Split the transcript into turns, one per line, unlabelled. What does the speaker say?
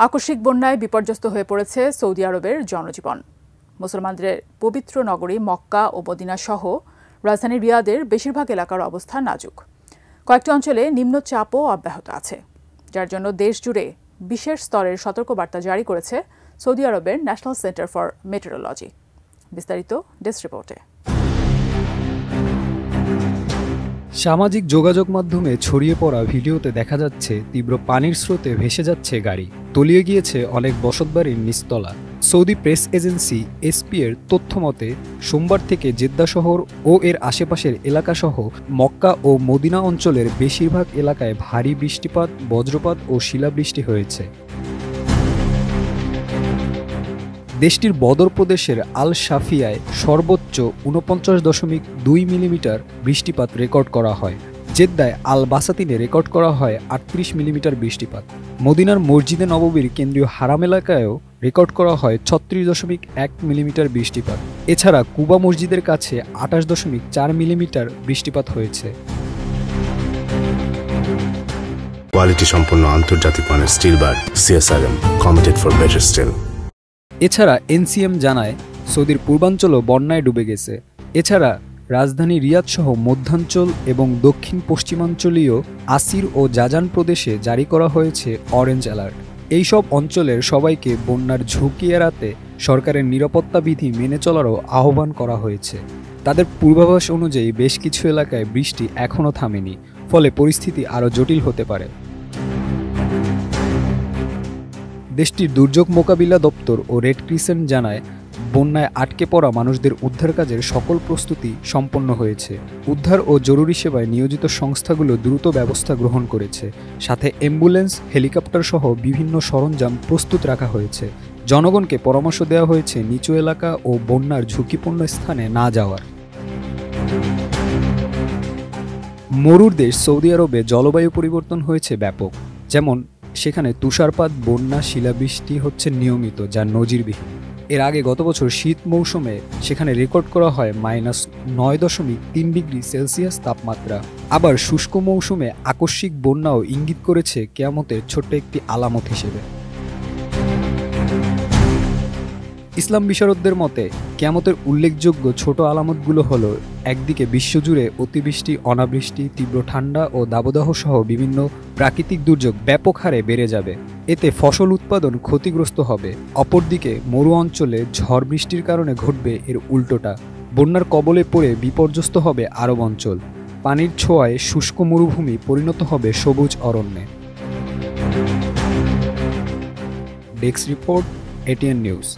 আকস্মিক বন্যায় বিপর্যস্ত হয়ে পড়েছে সৌদি আরবের জনজীবন। মুসলমানদের পবিত্র নগরী মক্কা ও মদিনা সহ রাজধানী রিয়াদের বেশিরভাগ এলাকার অবস্থা নাজুক। কয়েকটি অঞ্চলে নিম্নচাপও অব্যাহত আছে, যার জন্য দেশ জুড়ে বিশেষ স্তরের সতর্কবার্তা জারি করেছে সৌদি আরবের ন্যাশনাল সেন্টার ফর মেটেরোলজি। বিস্তারিত ডেস্ক রিপোর্টে।
সামাজিক যোগাযোগ মাধ্যমে ছড়িয়ে পড়া ভিডিওতে দেখা যাচ্ছে তীব্র পানির স্রোতে ভেসে যাচ্ছে গাড়ি, তলিয়ে গিয়েছে অনেক বসতবাড়ির নিচতলা। সৌদি প্রেস এজেন্সি এসপি এর তথ্য মতে সোমবার থেকে জেদ্দা শহর ও এর আশেপাশের এলাকাসহ মক্কা ও মদিনা অঞ্চলের বেশিরভাগ এলাকায় ভারী বৃষ্টিপাত, বজ্রপাত ও শিলাবৃষ্টি হয়েছে। দেশটির বদর প্রদেশের আল শাফিয়ায় সর্বোচ্চ ৪৯.২ মিলিমিটার বৃষ্টিপাত রেকর্ড করা হয়। জেদ্দায় আল বাসাতিনে রেকর্ড করা হয় ৩৮ মিলিমিটার বৃষ্টিপাত। মদিনার মসজিদে নববীর কেন্দ্রীয় হারাম এলাকায়ও রেকর্ড করা হয় ৩৬.১ মিলিমিটার বৃষ্টিপাত। এছাড়া কুবা মসজিদের কাছে ২৮.৪ মিলিমিটার বৃষ্টিপাত হয়েছে।
কোয়ালিটি সম্পন্ন আন্তর্জাতিক মানের still bar CSRM, committed for better still.
এছাড়া এনসিএম জানায় সৌদির পূর্বাঞ্চলও বন্যায় ডুবে গেছে। এছাড়া রাজধানী রিয়াদ সহ মধ্যাঞ্চল এবং দক্ষিণ পশ্চিমাঞ্চলীয় আসির ও জাজান প্রদেশে জারি করা হয়েছে অরেঞ্জ অ্যালার্ট। এইসব অঞ্চলের সবাইকে বন্যার ঝুঁকি এড়াতে সরকারের নিরাপত্তা বিধি মেনে চলারও আহ্বান করা হয়েছে। তাদের পূর্বাভাস অনুযায়ী বেশ কিছু এলাকায় বৃষ্টি এখনও থামেনি, ফলে পরিস্থিতি আরও জটিল হতে পারে। দেশটির দুর্যোগ মোকাবিলা দপ্তর ও রেড ক্রিসেন্ট জানায় বন্যায় আটকে পড়া মানুষদের উদ্ধার কাজের সকল প্রস্তুতি সম্পন্ন হয়েছে। উদ্ধার ও জরুরি সেবায় নিয়োজিত সংস্থাগুলো দ্রুত ব্যবস্থা গ্রহণ করেছে। সাথে অ্যাম্বুলেন্স, হেলিকপ্টার সহ বিভিন্ন সরঞ্জাম প্রস্তুত রাখা হয়েছে। জনগণকে পরামর্শ দেওয়া হয়েছে নিচু এলাকা ও বন্যার ঝুঁকিপূর্ণ স্থানে না যাওয়ার। মরুর দেশ সৌদি আরবে জলবায়ু পরিবর্তন হয়েছে ব্যাপক। যেমন সেখানে তুষারপাত, বন্যা, শিলাবৃষ্টি হচ্ছে নিয়মিত, যা নজিরবিহীন। এর আগে গত বছর শীত মৌসুমে সেখানে রেকর্ড করা হয় -৯.৩ ডিগ্রি সেলসিয়াস তাপমাত্রা। আবার শুষ্ক মৌসুমে আকস্মিক বন্যাও ইঙ্গিত করেছে কিয়ামতের ছোট্ট একটি আলামত হিসেবে। ইসলাম বিশারদদের মতে কিয়ামতের উল্লেখযোগ্য ছোট আলামতগুলো হলো, একদিকে বিশ্বজুড়ে অতিবৃষ্টি, অনাবৃষ্টি, তীব্র ঠান্ডা ও দাবদাহ সহ বিভিন্ন প্রাকৃতিক দুর্যোগ ব্যাপক হারে বেড়ে যাবে। এতে ফসল উৎপাদন ক্ষতিগ্রস্ত হবে। অপরদিকে মরু অঞ্চলে ঝড় বৃষ্টির কারণে ঘটবে এর উল্টোটা। বন্যার কবলে পড়ে বিপর্যস্ত হবে আরব অঞ্চল। পানির ছোঁয়ায় শুষ্ক মরুভূমি পরিণত হবে সবুজ অরণ্যে। Desk report, ATN news.